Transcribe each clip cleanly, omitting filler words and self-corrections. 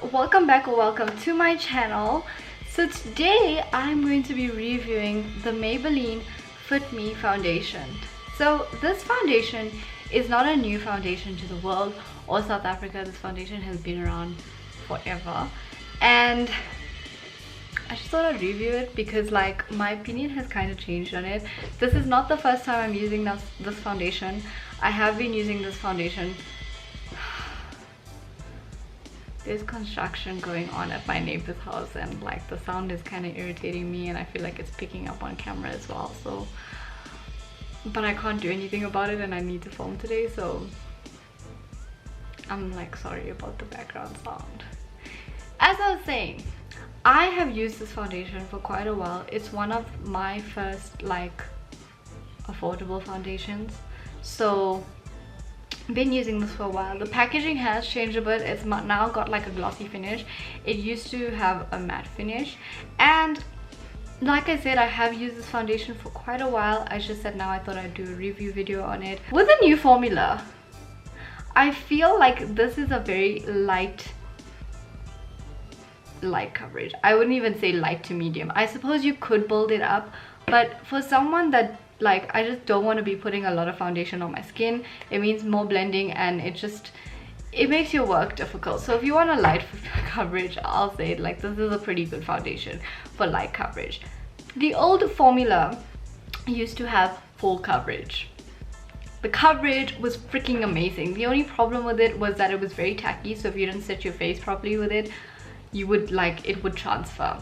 welcome back or welcome to my channel. So today I'm going to be reviewing the Maybelline Fit Me foundation. So this foundation is not a new foundation to the world or South Africa. This foundation has been around forever, and I just thought I'd review it because like my opinion has kind of changed on it. This is not the first time I'm using this foundation. I have been using this foundation. There's construction going on at my neighbor's house, and like the sound is kind of irritating me, and I feel like it's picking up on camera as well. So, but I can't do anything about it, and I need to film today, so I'm like sorry about the background sound. As I was saying, I have used this foundation for quite a while. It's one of my first like affordable foundations, so been using this for a while. The packaging has changed a bit. It's now got like a glossy finish. It used to have a matte finish, and like I said, I have used this foundation for quite a while. I just said now I thought I'd do a review video on it. With the new formula, I feel like this is a very light coverage. I wouldn't even say light to medium. I suppose you could build it up, but for someone that like I just don't want to be putting a lot of foundation on my skin, it means more blending, and it makes your work difficult. So if you want a light coverage, I'll say it, like this is a pretty good foundation for light coverage. The old formula used to have full coverage. The coverage was freaking amazing. The only problem with it was that it was very tacky, so if you didn't set your face properly with it, you would like it would transfer.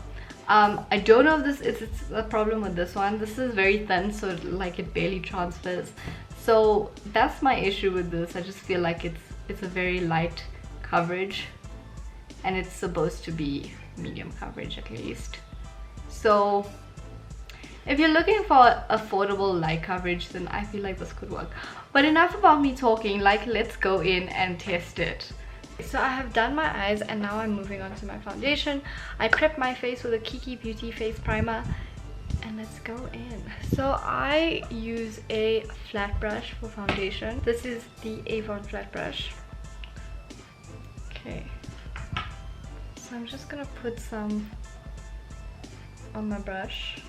I don't know if this is a problem with this one. This is very thin, so like it barely transfers. So that's my issue with this. I just feel like it's a very light coverage, and it's supposed to be medium coverage at least. So if you're looking for affordable light coverage, then I feel like this could work. But enough about me talking, like let's go in and test it. So I have done my eyes, and now I'm moving on to my foundation. I prepped my face with a Kiki Beauty face primer, and let's go in. So I use a flat brush for foundation. This is the Avon flat brush. Okay, so I'm just gonna put some on my brush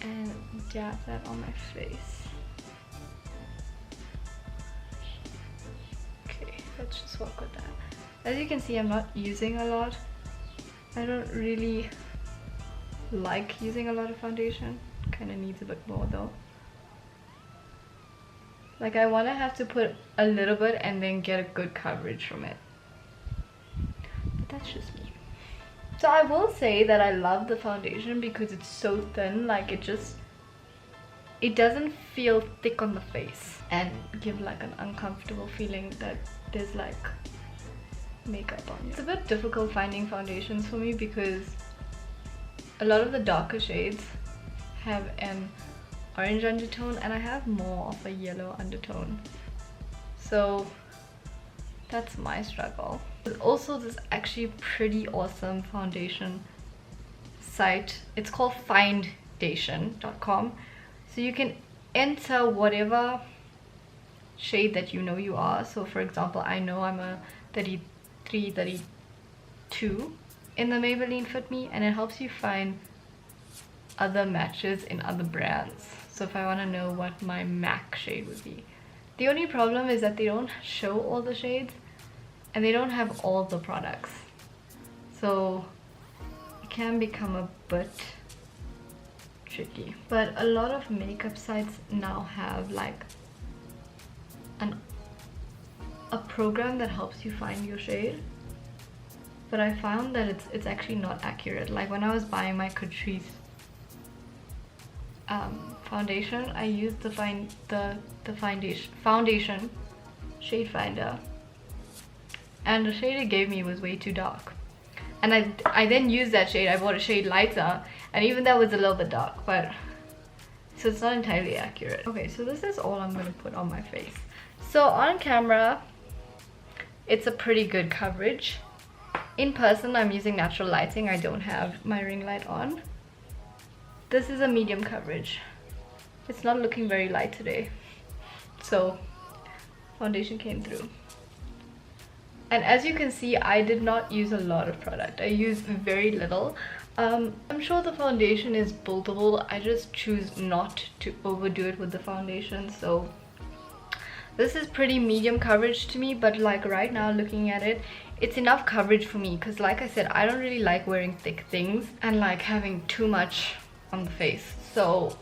and dab that on my face. Let's just work with that. As you can see, I'm not using a lot. I don't really like using a lot of foundation. Kind of needs a bit more though. Like I want to have to put a little bit and then get a good coverage from it. But that's just me. So I will say that I love the foundation because it's so thin. Like it doesn't feel thick on the face and give like an uncomfortable feeling that there's like makeup on you. It's a bit difficult finding foundations for me because a lot of the darker shades have an orange undertone, and I have more of a yellow undertone. So that's my struggle. There's also this actually pretty awesome foundation site. It's called findation.com. So you can enter whatever shade that you know you are. So for example, I know I'm a 33, 32 in the Maybelline Fit Me, and it helps you find other matches in other brands. So if I want to know what my MAC shade would be. The only problem is that they don't show all the shades, and they don't have all the products. So it can become a bit tricky. But a lot of makeup sites now have like a program that helps you find your shade, but I found that it's actually not accurate. Like when I was buying my Catrice foundation, I used the foundation shade finder, and the shade it gave me was way too dark, and I then used that shade. I bought a shade lighter, and even that was a little bit dark, but so it's not entirely accurate. Okay, so this is all I'm going to put on my face. So on camera, it's a pretty good coverage. In person, I'm using natural lighting. I don't have my ring light on. This is a medium coverage. It's not looking very light today, so foundation came through. And as you can see, I did not use a lot of product. I used very little. I'm sure the foundation is buildable. I just choose not to overdo it with the foundation. So this is pretty medium coverage to me, but like right now looking at it, it's enough coverage for me because like I said, I don't really like wearing thick things and like having too much on the face. So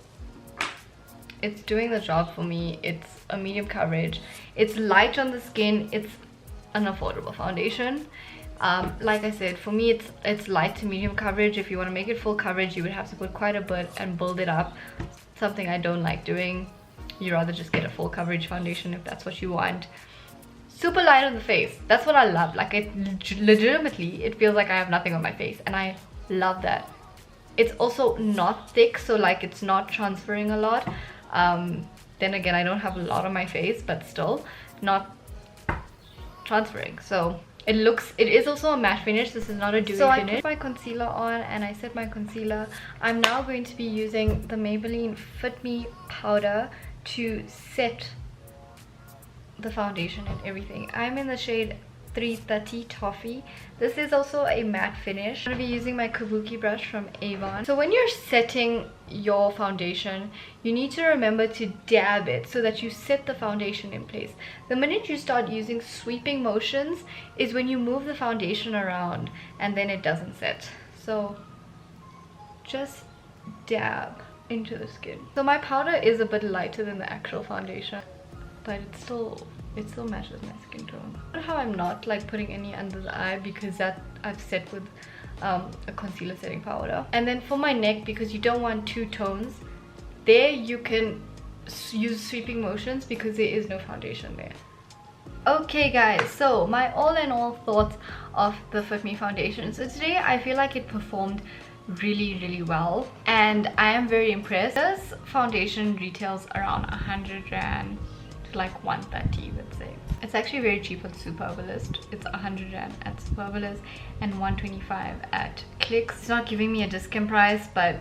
it's doing the job for me. It's a medium coverage. It's light on the skin. It's an affordable foundation. Like I said, for me it's light to medium coverage. If you want to make it full coverage, you would have to put quite a bit and build it up. Something I don't like doing. You rather just get a full coverage foundation if that's what you want. Super light on the face. That's what I love. Like, it legitimately, it feels like I have nothing on my face, and I love that. It's also not thick, so like it's not transferring a lot. Then again, I don't have a lot on my face, but still not transferring. So it is also a matte finish. This is not a dewy finish. So I put my concealer on and I set my concealer. I'm now going to be using the Maybelline Fit Me powder to set the foundation and everything. I'm in the shade 330 Toffee. This is also a matte finish. I'm going to be using my Kabuki brush from Avon. So when you're setting your foundation, you need to remember to dab it so that you set the foundation in place. The minute you start using sweeping motions is when you move the foundation around and then it doesn't set. So just dab into the skin. So my powder is a bit lighter than the actual foundation, but it still matches my skin tone. I don't know how I'm not like putting any under the eye because that I've set with a concealer setting powder. And then for my neck, because you don't want two tones, there you can use sweeping motions because there is no foundation there. Okay guys, so my all in all thoughts of the Fit Me foundation. So today I feel like it performed really well and I am very impressed. This foundation retails around 100 rand to like 130, let's say. It's actually very cheap on Superbalist. It's 100 rand at Superbalist and 125 at Clicks. It's not giving me a discount price, but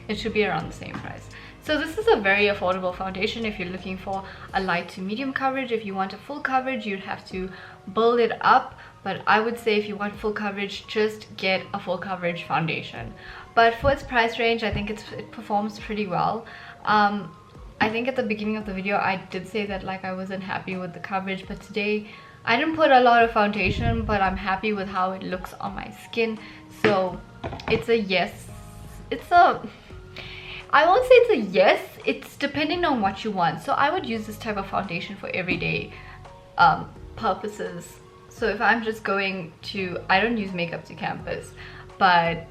it should be around the same price. So this is a very affordable foundation if you're looking for a light to medium coverage. If you want a full coverage, you'd have to build it up, but I would say if you want full coverage, just get a full coverage foundation. But for its price range, I think it performs pretty well. I think at the beginning of the video I did say that like I wasn't happy with the coverage, but today I didn't put a lot of foundation, but I'm happy with how it looks on my skin. So it's a yes. I won't say it's a yes, it's depending on what you want. So I would use this type of foundation for everyday purposes. So if I'm just going to, I don't use makeup to campus, but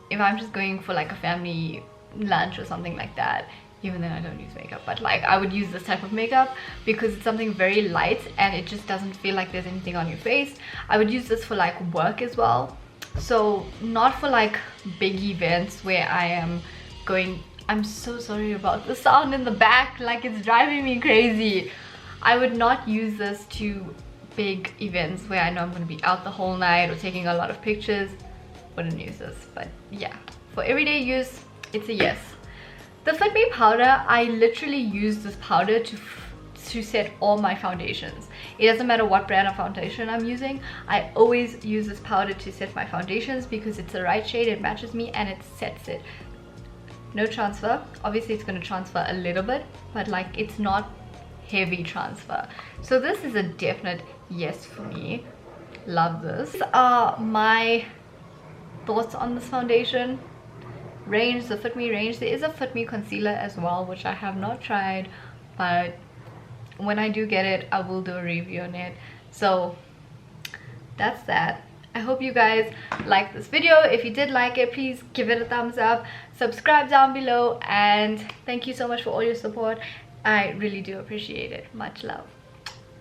if I'm just going for like a family lunch or something like that, even then I don't use makeup, but like I would use this type of makeup because it's something very light and it just doesn't feel like there's anything on your face. I would use this for like work as well. So not for like big events where I am going. I'm so sorry about the sound in the back, like it's driving me crazy. I would not use this to big events where I know I'm going to be out the whole night or taking a lot of pictures. Wouldn't use this, but yeah, for everyday use, it's a yes. The Fit Me powder, I literally use this powder to set all my foundations. It doesn't matter what brand of foundation I'm using, I always use this powder to set my foundations because it's the right shade, it matches me, and it sets it. No transfer. Obviously it's going to transfer a little bit, but like it's not heavy transfer. So this is a definite yes for me. Love this. These are my thoughts on this foundation range, the Fit Me range. There is a Fit Me concealer as well, which I have not tried, but when I do get it, I will do a review on it. So that's that. I hope you guys liked this video. If you did like it, please give it a thumbs up, subscribe down below, and thank you so much for all your support. I really do appreciate it. Much love.